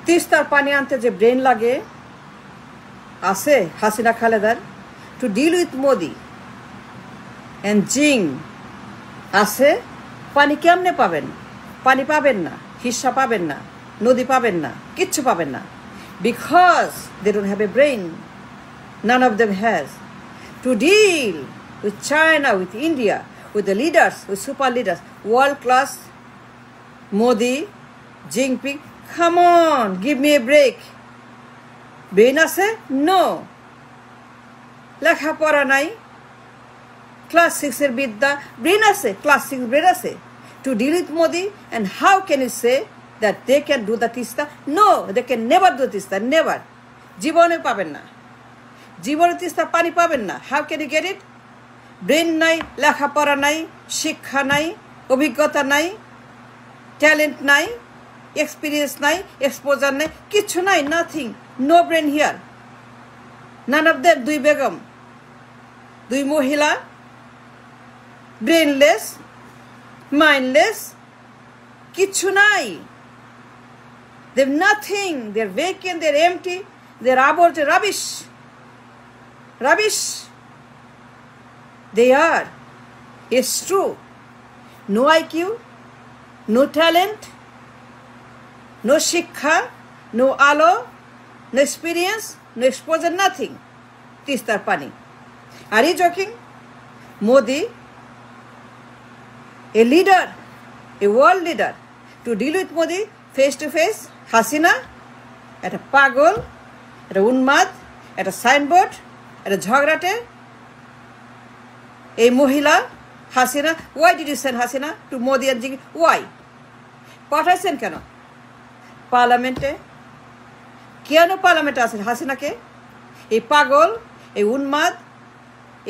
তিস্তার পানি আনতে যে ব্রেন লাগে আছে হাসিনা খালেদার, to deal with Modi and জিং আছে। পানি কেমনে পাবেন? পানি পাবেন না, হিস্সা পাবেন না, নদী পাবেন না, কিচ্ছু পাবেন না, because they don't have a brain. None of them has. To deal with China, with India, with the leaders, with super leaders, world class, Modi, Jinping, come on, give me a break. Brain আছে? No. লেখাপড়া নাই, class 6 এর বিদ্যা, brain আছে, class 6 brain আছে। To deal with Modi, and how can you say that they can do the Tista? No, they can never do Tista, never. জীবনে পাবেন না, জীবনে তিস্তা পানি পাবেন না। How can you get it? Brain নাই, লেখাপড়া নাই, শিক্ষা নাই, অভিজ্ঞতা নাই, ট্যালেন্ট নাই, এক্সপিরিয়েন্স নাই, এক্সপোজার নাই, কিচ্ছু নাই, nothing, no brain here. None of them, দুই বেগম, দুই মহিলা, ব্রেনলেস, মাইন্ডলেস, কিচ্ছু নাই। They've nothing, they're vacant, they're empty, they're আবর্জ, rubbish, rubbish. They are. It's true. No IQ, no talent, no shikha, no alo, no experience, no exposure, nothing. Tistar pani. Are you joking? Modi, a leader, a world leader, to deal with Modi face to face, Hasina, at a pagol, at a unmad, at a signboard, at a jhagrate, এই মহিলা Hasina, why did you send Hasina to Modi and Jinping? Why? পাঠাইছেন কেন? পার্লামেন্টে কেন পার্লামেন্টে আছেন হাসিনাকে? এই পাগল, এই উন্মাদ,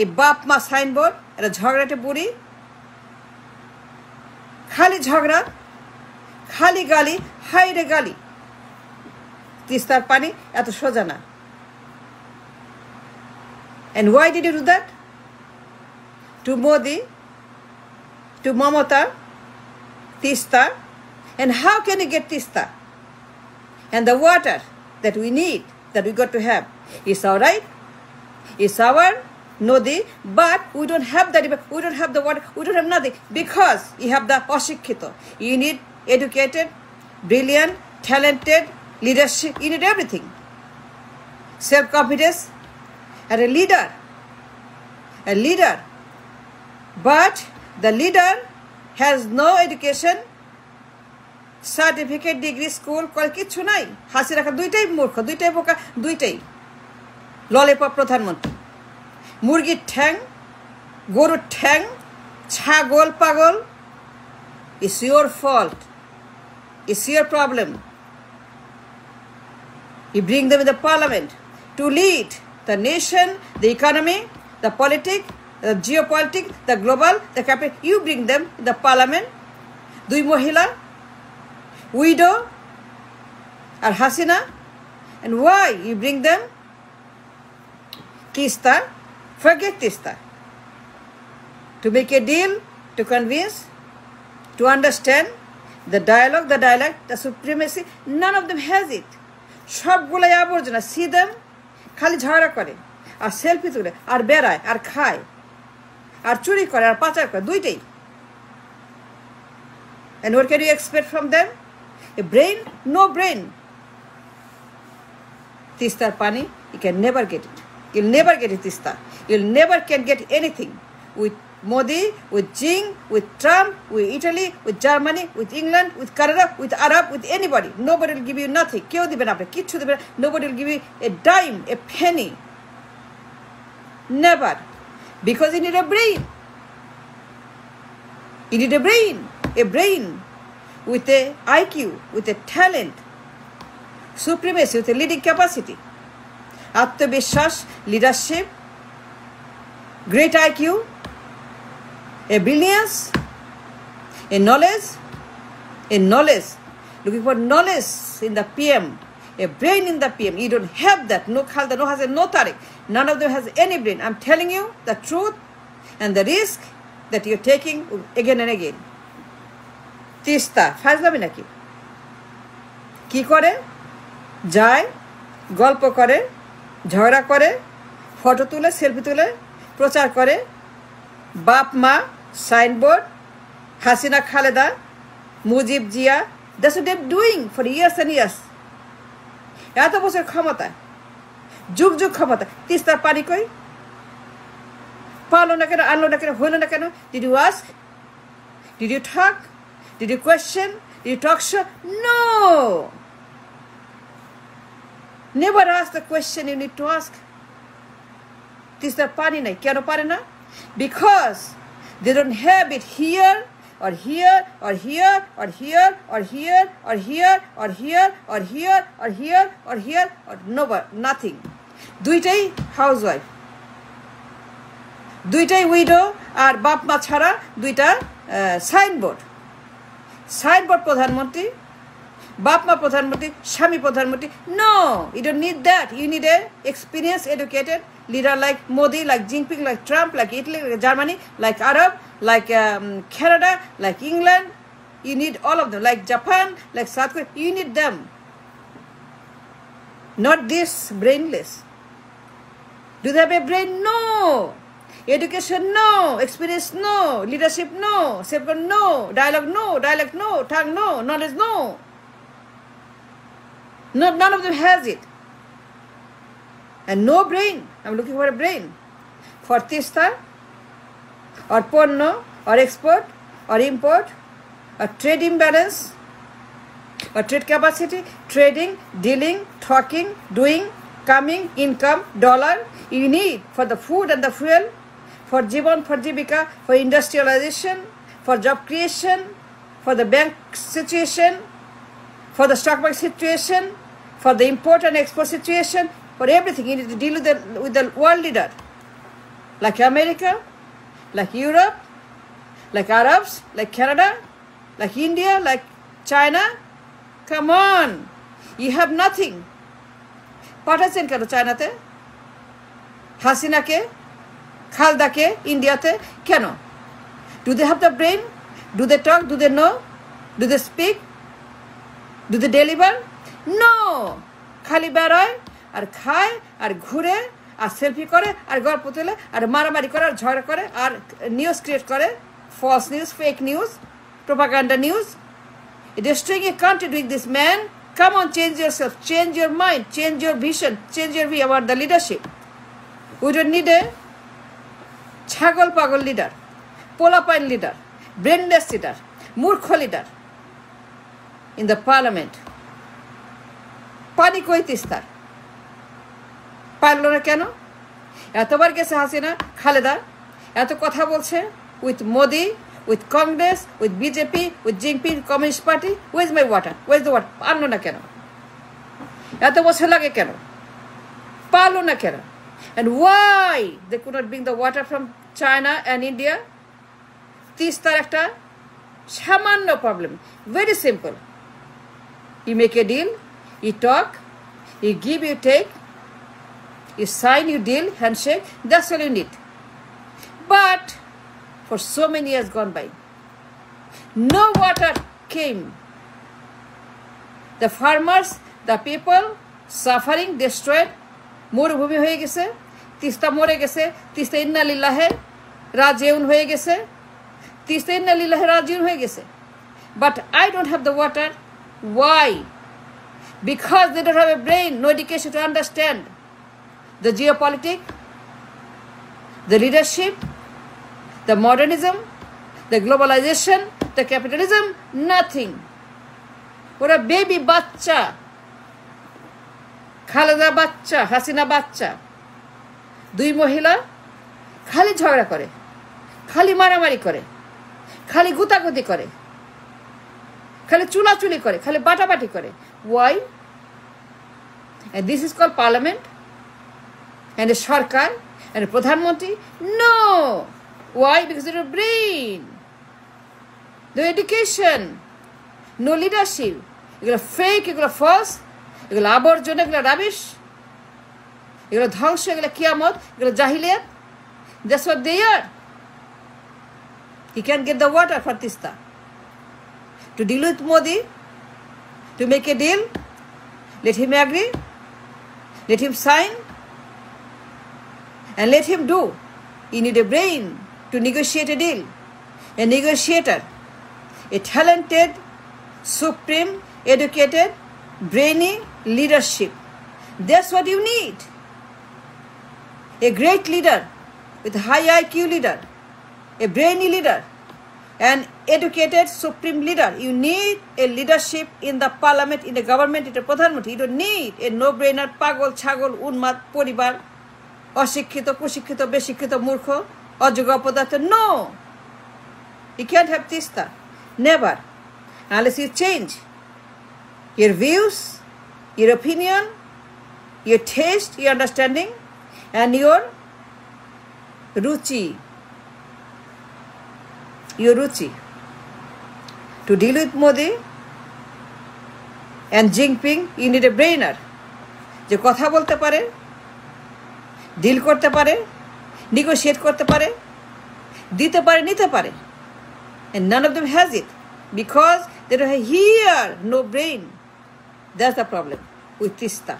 এই বাপ মা সাইনবোর্ড, এটা ঝগড়াটে বুড়ি, খালি ঝগড়া, খালি গালি, হাইরে গালি। তিস্তার পানি এত সোজা না। And why did you do that? To Modi, to Mamata, Tista, and how can you get Tista? And the water that we need, that we got to have, is our right, is our Nodi, but we don't have that, we don't have the water, we don't have nothing, because you have the Ashikito. You need educated, brilliant, talented leadership, you need everything. Self-confidence, and a leader, but the leader has no education, certificate, degree, school, কিচ্ছু নাই। হাসি রাখা দুইটাই মূর্খ, দুইটাই বোকা, দুইটাই lollipop প্রধানমন্ত্রী। মুরগির ঠ্যাং, গরুর ঠ্যাং, ছাগল পাগল। It's your fault, it's your problem. You bring them in the parliament to lead the nation, the economy, the politics, the geopolitics, the global, the capital. You bring them in the parliament. দুই মহিলা, widow, R Hasina. And why you bring them? Tista, forget Tista. To make a deal, to convince, to understand, the dialogue, the supremacy, none of them has it. সবগুলাই আবর্জনা। See them, খালি ঝগড়া করে, আর selfie তুলে, আর বেড়ায়, আর খায়, আর চুরি করে, আর পাচার করে, দুইটাই। And what can you expect from them? A brain? No brain. Tistar pani, you can never get it. You'll never get it, Tista. You'll never can get anything. With Modi, with Jing, with Trump, with Italy, with Germany, with England, with Canada, with Arab, with anybody. Nobody will give you nothing. কেউ দিবেন আপনি, কিচ্ছু দিবেন। Nobody will give you a dime, a penny. Never. Because you need a brain. You need a brain with a IQ, with a talent, supremacy, with a leading capacity, আত্মবিশ্বাস, leadership, great IQ, a brilliance, a knowledge, looking for knowledge in the PM, a brain in the PM. You don't have that. No Khalda, no Hasan, no Tariq. None of them has any brain. I'm telling you the truth and the risk that you're taking again and again. Tista, ফাজলামি নাকি? কি করে? যায়, গল্প করে, ঝগড়া করে, photo তুলে, সেলফি তুলে, প্রচার করে, বাপ মা, signboard, Hasina Khaleda, Mujib Zia, that's what they are doing for years and years. এত বছর ক্ষমতা, যুগ যুগ ক্ষমতা, তিস্তার পানি কই? পারলো না কেন, আনলো না কেন, হইল না কেন? Did you ask? Did you talk? Did you question? Did you talk show? No! Never ask the question you need to ask. তিস্তার পানি নাই, কেন পারে না? Because they don't have it here or here or here or here or here or here or here or here or here or here or nowhere, nothing. দুইটাই housewife, দুইটাই widow, আর বাপ মা ছাড়া দুইটা সাইনবোর্ড। সাইনবোর্ড প্রধানমন্ত্রী, বাপ মা প্রধানমন্ত্রী, স্বামী প্রধানমন্ত্রী। No, you don't need that. You need a experience, educated leader like Modi, like Jinping, like Trump, like Italy, like Germany, like Arab, like Canada, like England. You need all of them, like Japan, like South Korea. You need them. Not this brainless. Do they have a brain? No. Education? No. Experience? No. Leadership? No. Safeguard? No. Dialogue? No. Dialect? No. Tongue? No. Knowledge? No. None of them has it. And no brain. I'm looking for a brain. For Tista, or Porno, or export, or import, or trade imbalance, or trade capacity, trading, dealing, talking, doing, coming, income, dollar. You need for the food and the fuel, for Jibon, for Jibika, for industrialization, for job creation, for the bank situation, for the stock market situation, for the import and export situation, for everything. You need to deal with the world leader, like America, like Europe, like Arabs, like Canada, like India, like China. Come on, you have nothing. পাঠাচ্ছেন কেন চায়নাতে? হাসিনাকে, খালদাকে ইন্ডিয়াতে কেন? Do they have the brain? Do they talk? Do they know? Do they speak? Do they deliver? No. খালি বেড়ায় আর খায় আর ঘুরে আর সেলফি করে আর গল্প তোলে আর মারামারি করে আর ঝগড়া করে আর নিউজ ক্রিয়েট করে, false news, fake news, propaganda news. Destroying a country doing this, man. Come on, change yourself, change your mind, change your vision, change your view about the leadership. We don't need a ছাগল পাগল leader, পোলাপাইন leader, brainless leader, মূর্খ leader in the parliament. পানি কই তিস্তার? পারল না কেন? এতবার গেছে হাসিনা খালেদা, এত কথা বলছে with Modi, with Congress, with BJP, with Jinping, communist party. Where's my water? Where's the water? পারল না কেন? এত বছর লাগে কেন? পারল না কেন? And why they could not bring the water from China and India? তিস্তার একটা সামান্য problem, very simple. You make a deal, you talk, you give, you take, you sign, you deal, handshake. That's all you need. But for so many years gone by, no water came. The farmers, the people suffering, destroyed. মরুভূমি হয়ে গেছে, তিস্তা মরে গেছে, তিস্তা ইন্না লিল্লাহে রাজিউন হয়ে গেছে, তিস্তা ইন্না লিল্লাহে রাজিউন হয়ে গেছে. But I don't have the water. Why? Because they don't have a brain, no education to understand the geopolitics, the leadership, the modernism, the globalization, the capitalism, nothing. ওরা বেবি বাচ্চা, খালেদা বাচ্চা, হাসিনা বাচ্চা, দুই মহিলা খালি ঝগড়া করে, খালি মারামারি করে, খালি গুতাগুতি করে, খালি চুলাচুলি করে, খালি বাটাবাটি করে. Why? And this is called parliament and a Sarkar and a প্রধানমন্ত্রী? No. Why? Because they have a brain, no education, no leadership. এগুলো ফেক, এগুলো ফলস, এগুলো আবর্জনা, এগুলো রাবিশ, এগুলো ধ্বংস, এগুলো কিয়ামত, এগুলো জাহিলিয়াত. That's what they are. He can't get the water for Tista. To deal with Modi, to make a deal, Let him agree. Let him sign. And let him do. You need a brain to negotiate a deal. A negotiator. A talented, supreme, educated, brainy leadership. That's what you need. A great leader with high IQ leader. A brainy leader. An educated, supreme leader. You need a leadership in the parliament, in the government, in the Pradhanmantri. You don't need a no-brainer, pagol, chagol, unmat, poribar, অশিক্ষিত, কুশিক্ষিত, বেশিক্ষিত, মূর্খ, অযোগ্য অপদার্থ. No! You can't have tista. Never. Unless you change your views, your opinion, your taste, your understanding, and your ruchi. Your ruchi. To deal with Modi and Jinping, you need a brainer. যে কথা বলতে পারে, deal করতে পারে, negotiate করতে পারে, দিতে পারে, নিতে পারে. And none of them has it because they don't have here no brain. That's the problem with Tista.